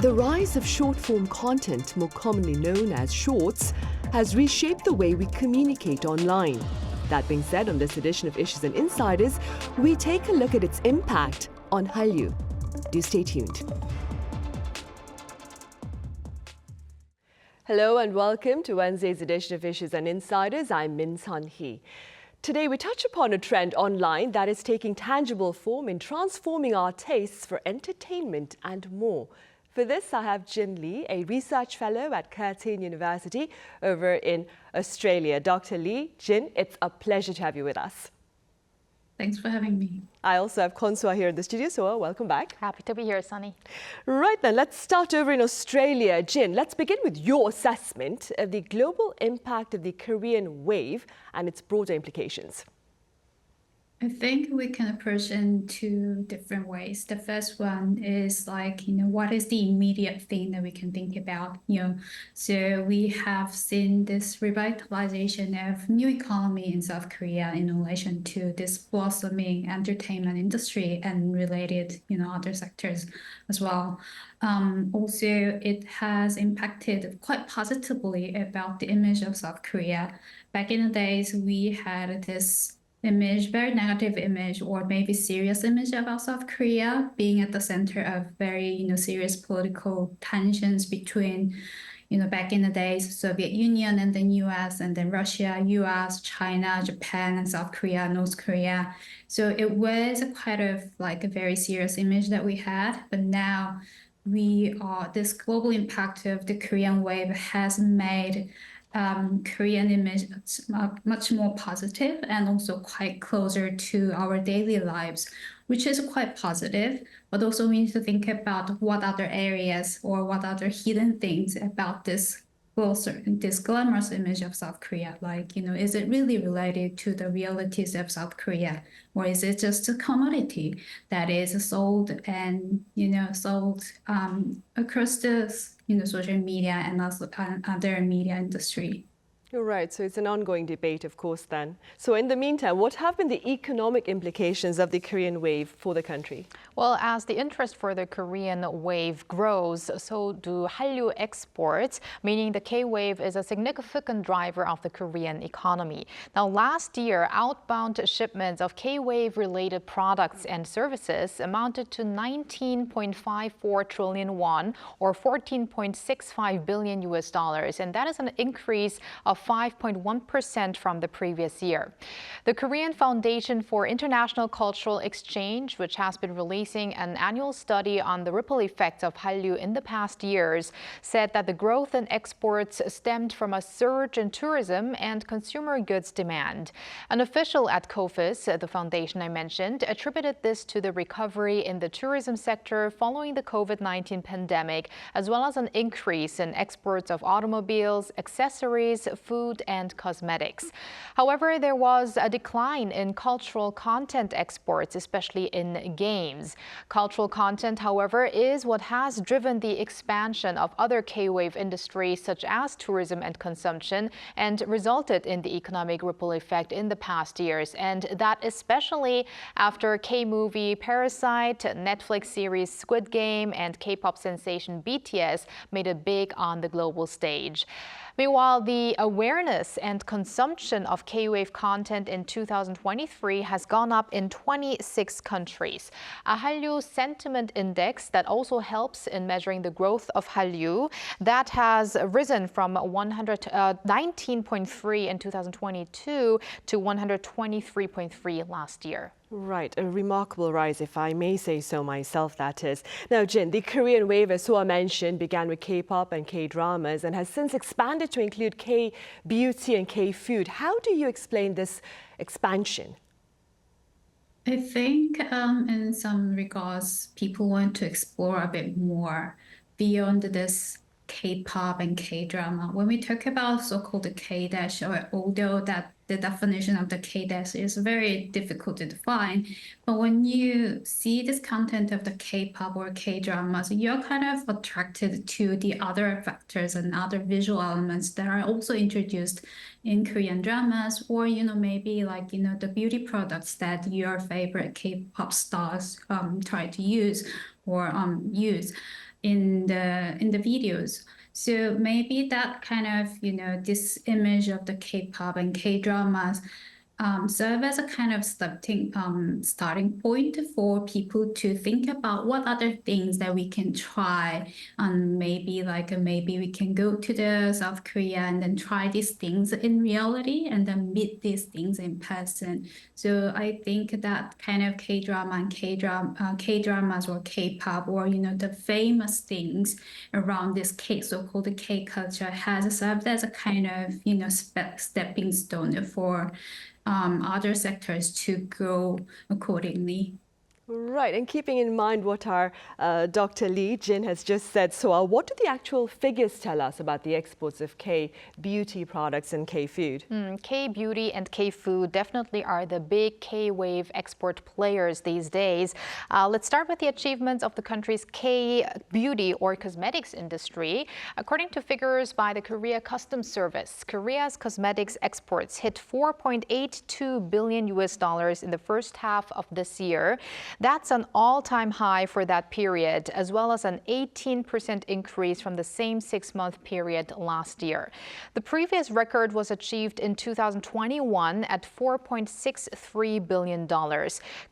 The rise of short-form content, more commonly known as shorts, has reshaped the way we communicate online. That being said, on this edition of Issues and Insiders, we take a look at its impact on Hallyu. Do stay tuned. Hello and welcome to Wednesday's edition of Issues and Insiders. I'm Min Sunhee. Today we touch upon a trend online that is taking tangible form in transforming our tastes for entertainment and more. For this, I have Jin Lee, a research fellow at Curtin University over in Australia. Dr. Lee, Jin, it's a pleasure to have you with us. Thanks for having me. I also have Kwon Soa here in the studio. Soa, welcome back. Happy to be here, Sunny. Right then, let's start over in Australia. Jin, let's begin with your assessment of the global impact of the Korean wave and its broader implications. I think we can approach in two different ways. The first one is what is the immediate thing that we can think about? So we have seen this revitalization of new economy in South Korea in relation to this blossoming entertainment industry and related, other sectors as well. Also, it has impacted quite positively about the image of South Korea. Back in the days, we had this image, very negative image, or maybe serious image about South Korea being at the center of very, serious political tensions between, back in the days, Soviet Union and then US, and then Russia, US, China, Japan, and South Korea, North Korea. So it was quite of a very serious image that we had, but now this global impact of the Korean wave has made Korean image much more positive and also quite closer to our daily lives, which is quite positive. But also we need to think about what other areas or what other hidden things about this glamorous image of South Korea. Is it really related to the realities of South Korea, or is it just a commodity that is sold and sold across the social media and also other media industry? You're right. So it's an ongoing debate, of course, then. So in the meantime, what have been the economic implications of the Korean wave for the country? Well, as the interest for the Korean wave grows, so do Hallyu exports, meaning the K-wave is a significant driver of the Korean economy. Now, last year, outbound shipments of K-wave related products and services amounted to 19.54 trillion won, or 14.65 billion US dollars, and that is an increase of 5.1% from the previous year. The Korean Foundation for International Cultural Exchange, which has been releasing an annual study on the ripple effects of Hallyu in the past years, said that the growth in exports stemmed from a surge in tourism and consumer goods demand. An official at KOFIS, the foundation I mentioned, attributed this to the recovery in the tourism sector following the COVID-19 pandemic, as well as an increase in exports of automobiles, accessories, food, and cosmetics. However, there was a decline in cultural content exports, especially in games. Cultural content, however, is what has driven the expansion of other K-wave industries such as tourism and consumption, and resulted in the economic ripple effect in the past years, and that especially after K-movie Parasite, Netflix series Squid Game, and K-pop sensation BTS made it big on the global stage. Meanwhile, the awareness and consumption of K-wave content in 2023 has gone up in 26 countries. A Hallyu sentiment index that also helps in measuring the growth of Hallyu, that has risen from 119.3 in 2022 to 123.3 last year. Right, a remarkable rise, if I may say so myself, that is. Now, Jin, the Korean wave, as Soa mentioned, began with K-pop and K-dramas and has since expanded to include K-beauty and K-food. How do you explain this expansion? I think in some regards, people want to explore a bit more beyond this K-pop and K-drama. When we talk about so-called K-dash, or although that the definition of the K-dash is very difficult to define, but when you see this content of the K-pop or K-dramas, you're kind of attracted to the other factors and other visual elements that are also introduced in Korean dramas, or maybe the beauty products that your favorite K-pop stars try to use or use. in the videos. So maybe that kind of, this image of the K-pop and K-dramas serve as a kind of starting point for people to think about what other things that we can try. Maybe we can go to the South Korea and then try these things in reality and then meet these things in person. So I think that kind of K-drama and K-dramas or K-pop or, the famous things around this so-called K culture has served as a kind of, stepping stone for other sectors to grow accordingly. Right, and keeping in mind what our Dr. Lee, Jin, has just said, so what do the actual figures tell us about the exports of K-beauty products and K-food? K-beauty and K-food definitely are the big K-wave export players these days. Let's start with the achievements of the country's K-beauty or cosmetics industry. According to figures by the Korea Customs Service, Korea's cosmetics exports hit $4.82 billion in the first half of this year. That's an all-time high for that period, as well as an 18% increase from the same six-month period last year. The previous record was achieved in 2021 at $4.63 billion.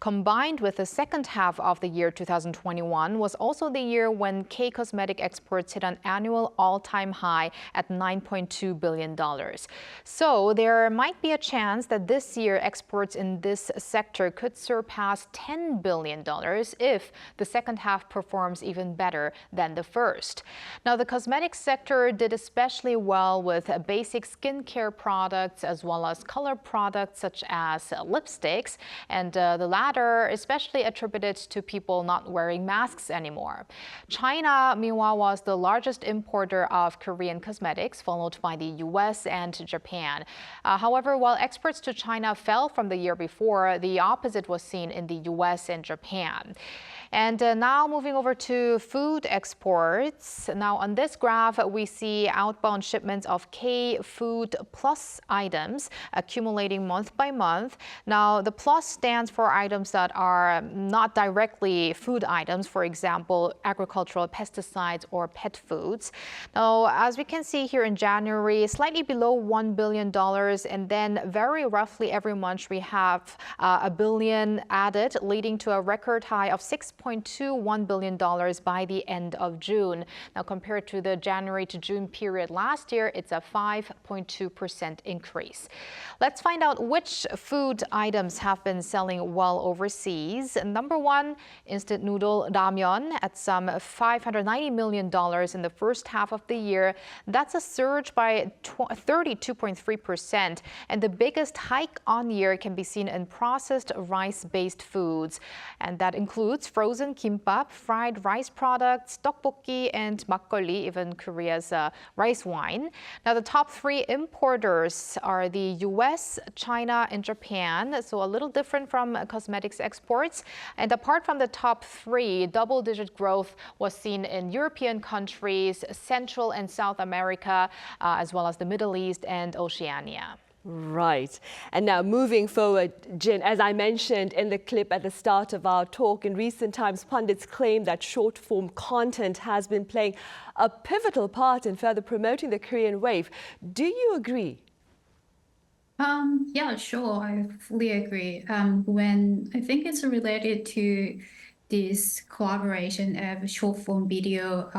Combined with the second half of the year 2021 was also the year when K-cosmetic exports hit an annual all-time high at $9.2 billion. So there might be a chance that this year exports in this sector could surpass $10 billion if the second half performs even better than the first. Now, the cosmetics sector did especially well with basic skincare products as well as color products such as lipsticks, and the latter especially attributed to people not wearing masks anymore. China, meanwhile, was the largest importer of Korean cosmetics, followed by the US and Japan. However, while exports to China fell from the year before, the opposite was seen in the US and Japan. And now moving over to food exports. Now on this graph, we see outbound shipments of K-food plus items accumulating month by month. Now the plus stands for items that are not directly food items, for example, agricultural pesticides or pet foods. Now, as we can see here in January, slightly below $1 billion, and then very roughly every month we have a billion added, leading to a record high of $6.21 billion by the end of June. Now, compared to the January to June period last year, it's a 5.2% increase. Let's find out which food items have been selling well overseas. Number one, instant noodle ramyeon at some $590 million in the first half of the year. That's a surge by 32.3%. And the biggest hike on year can be seen in processed rice-based foods. And that includes frozen kimbap, fried rice products, tteokbokki, and makgeolli, even Korea's rice wine. Now, the top three importers are the US, China, and Japan, so a little different from cosmetics exports. And apart from the top three, double-digit growth was seen in European countries, Central and South America, as well as the Middle East and Oceania. Right. And now moving forward, Jin, as I mentioned in the clip at the start of our talk, in recent times, pundits claim that short-form content has been playing a pivotal part in further promoting the Korean wave. Do you agree? Yeah, sure. I fully agree. When I think it's related to this collaboration of short-form video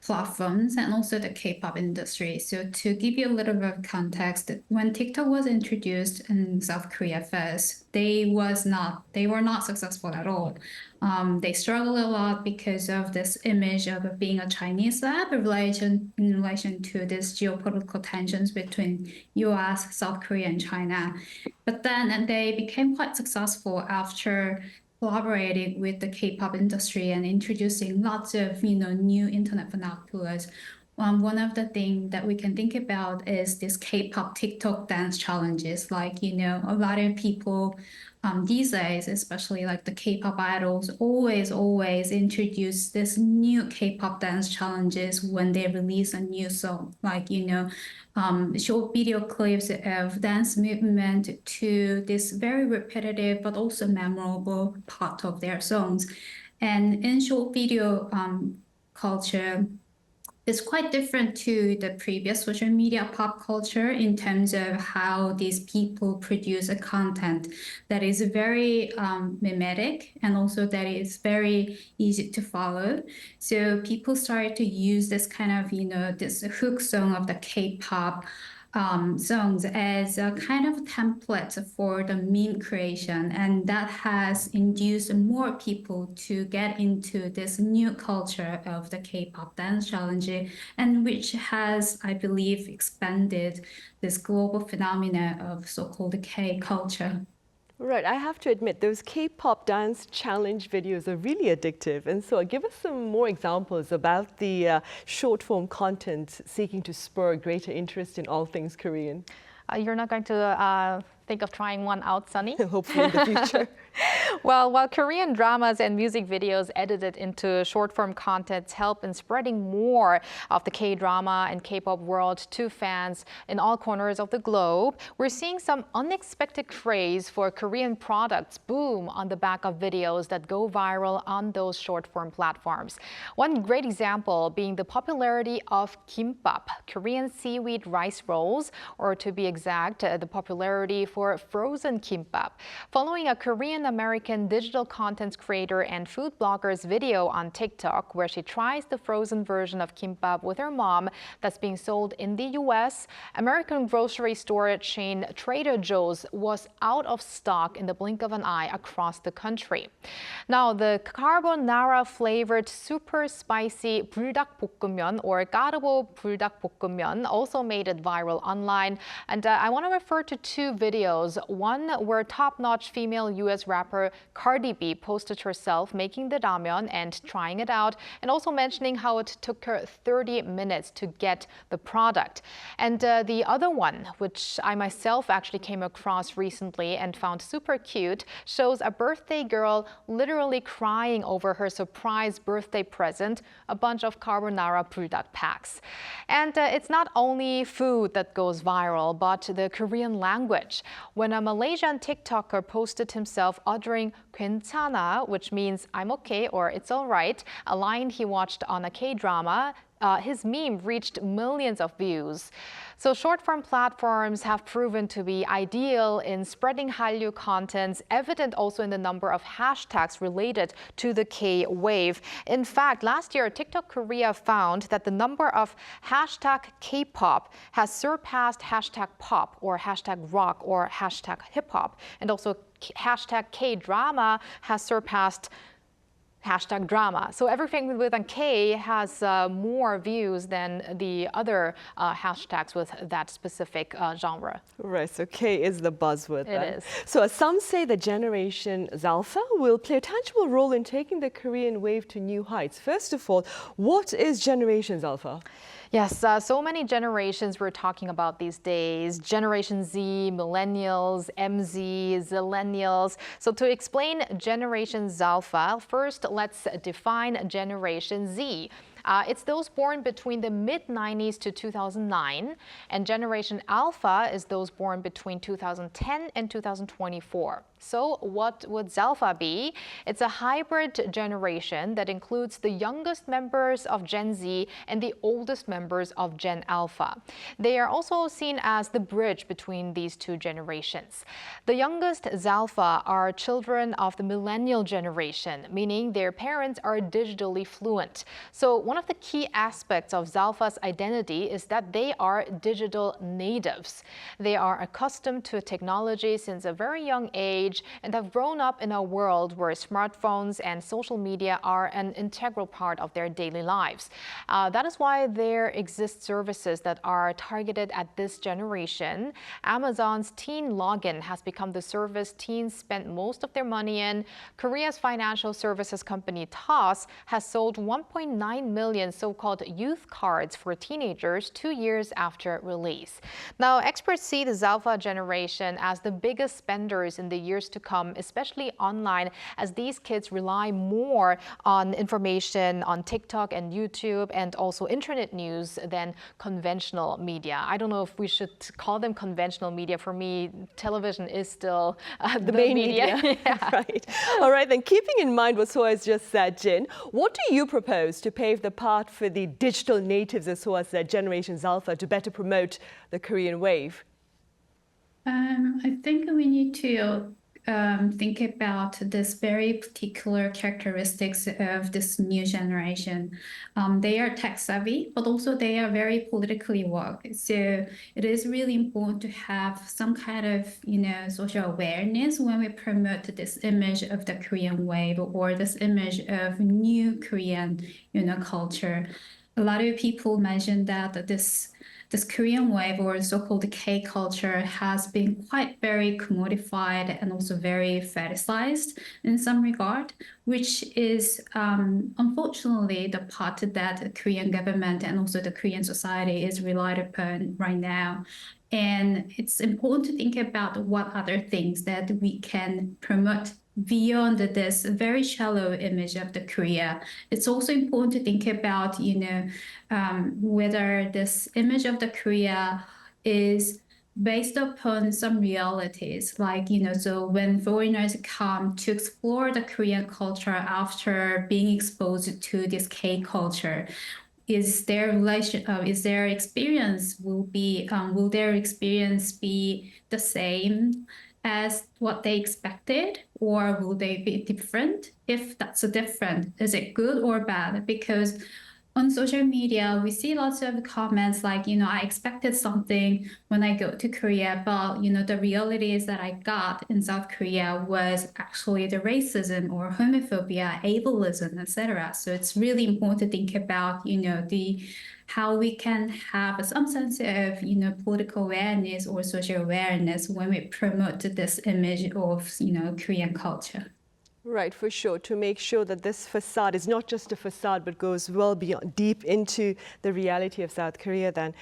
platforms and also the K-pop industry. So to give you a little bit of context, when TikTok was introduced in South Korea first, they were not successful at all. They struggled a lot because of this image of being a Chinese lab in relation to this geopolitical tensions between US, South Korea, and China. But then they became quite successful after collaborating with the K-pop industry and introducing lots of new internet vernaculars. One of the things that we can think about is this K-pop TikTok dance challenges. Like, a lot of people these days, especially like the K-pop idols, always introduce this new K-pop dance challenges when they release a new song. Like, short video clips of dance movement to this very repetitive but also memorable part of their songs. And in short video culture, it's quite different to the previous social media pop culture in terms of how these people produce a content that is very mimetic and also that is very easy to follow. So people started to use this kind of, this hook song of the K-pop songs as a kind of template for the meme creation, and that has induced more people to get into this new culture of the K-pop dance challenge, and which has, I believe, expanded this global phenomena of so-called K culture. Right, I have to admit, those K-pop dance challenge videos are really addictive. And so give us some more examples about the short-form content seeking to spur greater interest in all things Korean. You're not going to think of trying one out, Sunny? Hopefully in the future. Well, while Korean dramas and music videos edited into short-form content help in spreading more of the K-drama and K-pop world to fans in all corners of the globe, we're seeing some unexpected craze for Korean products boom on the back of videos that go viral on those short-form platforms. One great example being the popularity of kimbap, Korean seaweed rice rolls, or to be exact, the popularity for frozen kimbap. Following a Korean-American digital content creator and food blogger's video on TikTok where she tries the frozen version of kimbap with her mom that's being sold in the U.S., American grocery store chain Trader Joe's was out of stock in the blink of an eye across the country. Now, the carbonara-flavored super spicy 불닭볶음면 or 까르보 불닭볶음면 also made it viral online. And I want to refer to two videos. One where top-notch female U.S. rapper Cardi B posted herself making the ramen and trying it out, and also mentioning how it took her 30 minutes to get the product. And the other one, which I myself actually came across recently and found super cute, shows a birthday girl literally crying over her surprise birthday present, a bunch of carbonara 불닭 packs. And it's not only food that goes viral, but the Korean language. When a Malaysian TikToker posted himself uttering 괜찮아, which means I'm okay or it's all right, a line he watched on a K-drama, his meme reached millions of views. So short-form platforms have proven to be ideal in spreading Hallyu contents, evident also in the number of hashtags related to the K-wave. In fact, last year, TikTok Korea found that the number of hashtag K-pop has surpassed hashtag pop or hashtag rock or hashtag hip-hop, and also hashtag K-drama has surpassed hashtag drama. So everything with a K has more views than the other hashtags with that specific genre. Right, so K is the buzzword then. It is. So some say that Generation Alpha will play a tangible role in taking the Korean wave to new heights. First of all, what is Generation Alpha? Yes, so many generations we're talking about these days. Generation Z, Millennials, MZ, Zillennials. So to explain Generation Alpha, first let's define Generation Z. It's those born between the mid-90s to 2009, and Generation Alpha is those born between 2010 and 2024. So what would Alpha be? It's a hybrid generation that includes the youngest members of Gen Z and the oldest members of Gen Alpha. They are also seen as the bridge between these two generations. The youngest Alpha are children of the millennial generation, meaning their parents are digitally fluent. So one of the key aspects of Alpha's identity is that they are digital natives. They are accustomed to technology since a very young age and have grown up in a world where smartphones and social media are an integral part of their daily lives. That is why there exist services that are targeted at this generation. Amazon's Teen Login has become the service teens spend most of their money in. Korea's financial services company TOS has sold 1.9 million so-called youth cards for teenagers 2 years after release. Now, experts see the Alpha generation as the biggest spenders in the years to come, especially online, as these kids rely more on information on TikTok and YouTube and also internet news than conventional media. I don't know if we should call them conventional media. For me, television is still the main media. Yeah. Right. All right, then keeping in mind what Soa has just said, Jin, what do you propose to pave the path for the digital natives, as Soa said, Generation Alpha, to better promote the Korean wave? I think we need to think about this very particular characteristics of this new generation. They are tech savvy, but also they are very politically woke. So it is really important to have some kind of, social awareness when we promote this image of the Korean wave or this image of new Korean, culture. A lot of people mentioned that this Korean wave or so-called K culture has been quite very commodified and also very fetishized in some regard, which is unfortunately the part that the Korean government and also the Korean society is relied upon right now. And it's important to think about what other things that we can promote beyond this very shallow image of the Korea. It's also important to think about, whether this image of the Korea is based upon some realities, like, so when foreigners come to explore the Korean culture after being exposed to this K culture, is their experience will their experience be the same as what they expected, or will they be different? If that's a different, is it good or bad? Because on social media, we see lots of comments like, I expected something when I go to Korea, but, the reality is that I got in South Korea was actually the racism or homophobia, ableism, etc. So it's really important to think about, how we can have some sense of, political awareness or social awareness when we promote this image of, Korean culture. Right, for sure, to make sure that this facade is not just a facade, but goes well beyond, deep into the reality of South Korea then.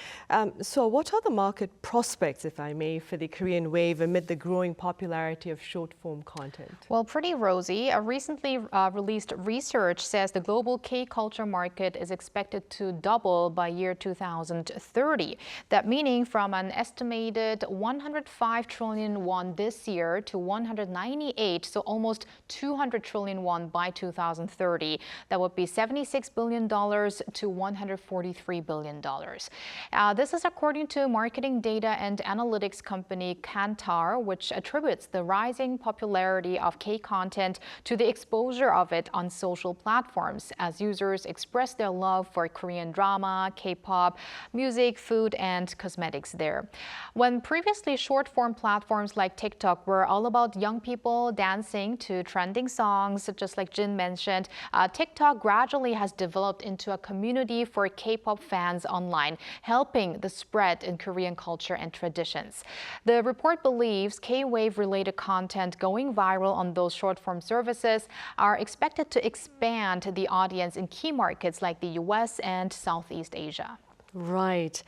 So what are the market prospects, if I may, for the Korean wave amid the growing popularity of short-form content? Well, pretty rosy. A recently released research says the global K-culture market is expected to double by year 2030. That meaning from an estimated 105 trillion won this year to 198, so almost 200 trillion won by 2030. That would be $76 billion to $143 billion. This is according to marketing data and analytics company Kantar, which attributes the rising popularity of K-content to the exposure of it on social platforms as users express their love for Korean drama, K-pop, music, food, and cosmetics there. When previously short-form platforms like TikTok were all about young people dancing to trending songs, just like Jin mentioned, TikTok gradually has developed into a community for K-pop fans online, helping the spread in Korean culture and traditions. The report believes K-wave related content going viral on those short-form services are expected to expand the audience in key markets like the US and Southeast Asia. Right.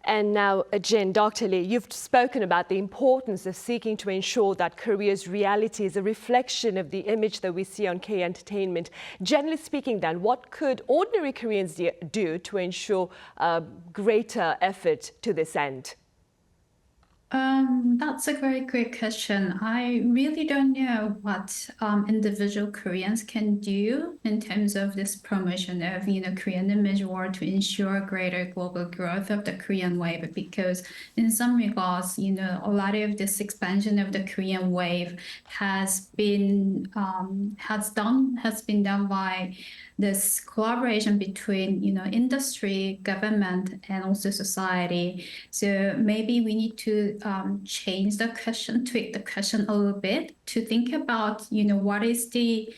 And now, Jin, Dr. Lee, you've spoken about the importance of seeking to ensure that Korea's reality is a reflection of the image that we see on K-entertainment. Generally speaking, then, what could ordinary Koreans do to ensure greater effort to this end? That's a very great question. I really don't know what individual Koreans can do in terms of this promotion of Korean image or to ensure greater global growth of the Korean wave, because in some regards, a lot of this expansion of the Korean wave has been done by this collaboration between industry, government, and also society. So maybe we need to change the question, tweak the question a little bit to think about what is the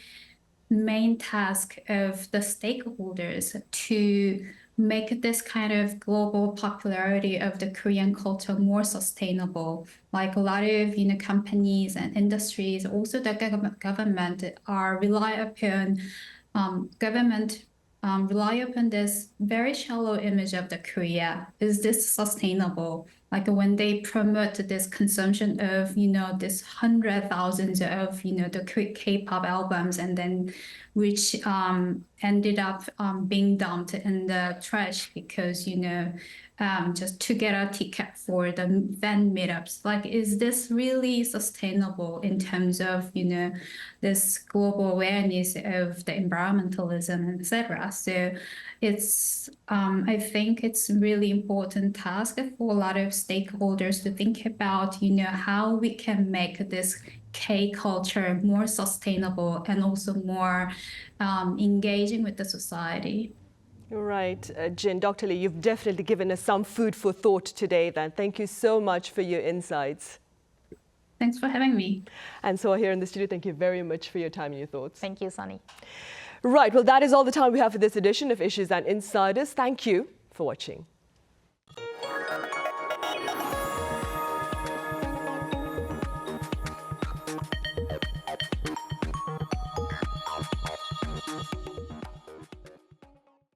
main task of the stakeholders to make this kind of global popularity of the Korean culture more sustainable. Like a lot of companies and industries, also the government are rely upon government rely upon this very shallow image of the Korea. Is this sustainable? Like when they promote this consumption of, this hundred thousands of, the K-pop albums, and then which ended up being dumped in the trash because, just to get a ticket for the fan meetups. Like, is this really sustainable in terms of, this global awareness of the environmentalism, etc.? So it's, I think it's a really important task for a lot of stakeholders to think about, how we can make this K culture more sustainable and also more engaging with the society. Right, Jin. Dr. Lee, you've definitely given us some food for thought today then. Thank you so much for your insights. Thanks for having me. And so here in the studio, thank you very much for your time and your thoughts. Thank you, Sunhee. Right, well, that is all the time we have for this edition of Issues and Insiders. Thank you for watching.